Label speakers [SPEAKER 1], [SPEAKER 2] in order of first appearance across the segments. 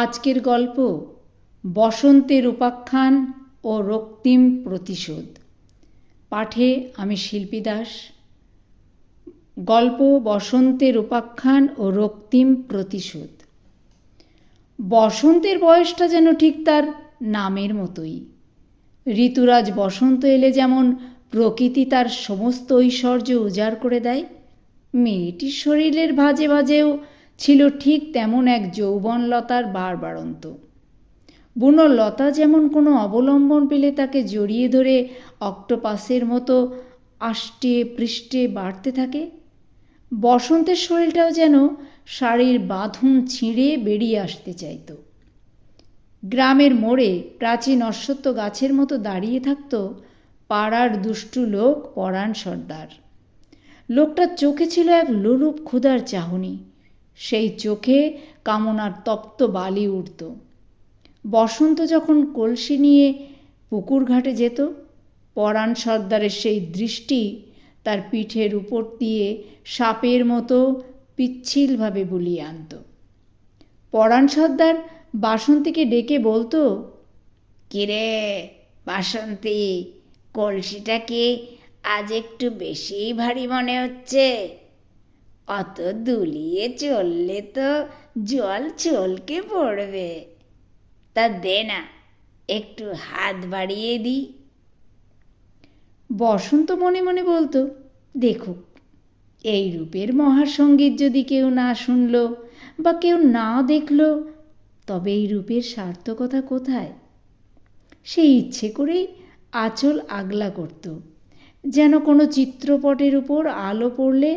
[SPEAKER 1] আজকের গল্প বসন্তের উপাখ্যান ও রক্তিম প্রতিশোধ। পাঠে আমি শিল্পী দাস। গল্প বসন্তের উপাখ্যান ও রক্তিম প্রতিশোধ। বসন্তের বয়সটা যেন ঠিক তার নামের মতোই। ঋতুরাজ বসন্ত এলে যেমন প্রকৃতি তার সমস্ত ঐশ্বর্য উজাড় করে দেয়, মেয়েটির শরীরের ভাজে ভাজেও ছিল ঠিক তেমন এক যৌবনলতার বাড়বাড়ন্ত। বুনো লতা যেমন কোনো অবলম্বন পেলে তাকে জড়িয়ে ধরে অক্টোপাসের মতো আষ্টে পৃষ্ঠে বাড়তে থাকে, বসন্তের শরীরটাও যেন শাড়ির বাঁধন ছিঁড়ে বেরিয়ে আসতে চাইত। গ্রামের মোড়ে প্রাচীন অশ্বত্থ গাছের মতো দাঁড়িয়ে থাকত পাড়ার দুষ্টু লোক পরাণ সর্দার। লোকটার চোখে ছিল এক লোলুপ ক্ষুধার চাহনি, সেই চোখে কামনার তপ্ত বালি উঠত। বসন্ত যখন কলসি নিয়ে পুকুর ঘাটে যেত, পরাণ সর্দারের সেই দৃষ্টি তার পিঠের উপর দিয়ে সাপের মতো পিচ্ছিলভাবে বুলিয়ে আনত। পরাণ সর্দার বাসন্তীকে ডেকে বলতো,
[SPEAKER 2] কিরে বাসন্তী, কলসিটাকে আজ একটু বেশিই ভারী মনে হচ্ছে। অত দুলিয়ে চললে তো জল চলকে পড়বে। তা দে না, একটু হাত বাড়িয়ে দিই।
[SPEAKER 1] বসন্ত মনে মনে বলতো, দেখুক, এই রূপের মহাসঙ্গীত যদি কেউ না শুনল বা কেউ না দেখল, তবে এই রূপের সার্থকতা কোথায়? সে ইচ্ছে করেই আঁচল আগলা করত, যেন কোনো চিত্রপটের উপর আলো পড়লে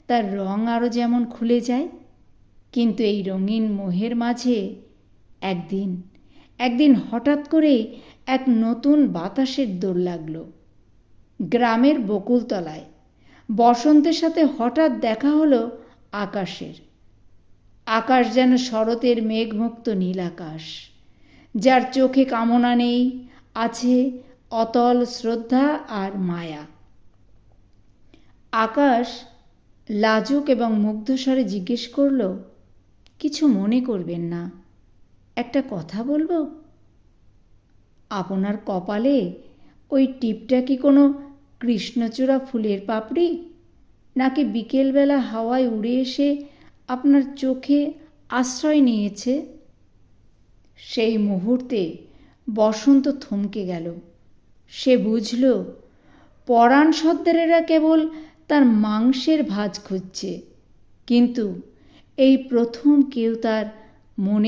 [SPEAKER 1] তার রং আরও যেমন খুলে যায়। কিন্তু এই রঙিন মোহের মাঝে একদিন হঠাৎ করে এক নতুন বাতাসের দোল লাগল। গ্রামের বকুলতলায় বসন্তের সাথে হঠাৎ দেখা হলো আকাশের। আকাশ যেন শরতের মেঘমুক্ত নীল আকাশ, যার চোখে কামনা নেই, আছে অতল শ্রদ্ধা আর মায়া। আকাশ লাজুক এবং মুগ্ধ স্বরে জিজ্ঞেস করল, কিছু মনে করবেন না, একটা কথা বলবো? আপনার কপালে ওই টিপটা কি কোনো কৃষ্ণচূড়া ফুলের পাপড়ি, নাকি বিকেলবেলা হাওয়ায় উড়ে এসে আপনার চোখে আশ্রয় নিয়েছে? সেই মুহূর্তে বসন্ত থমকে গেল। সে বুঝল পরাণ সর্দারেরা কেবল তার মাংসের ভাঁজ খুঁজছে, কিন্তু এই প্রথম কেউ তার মনে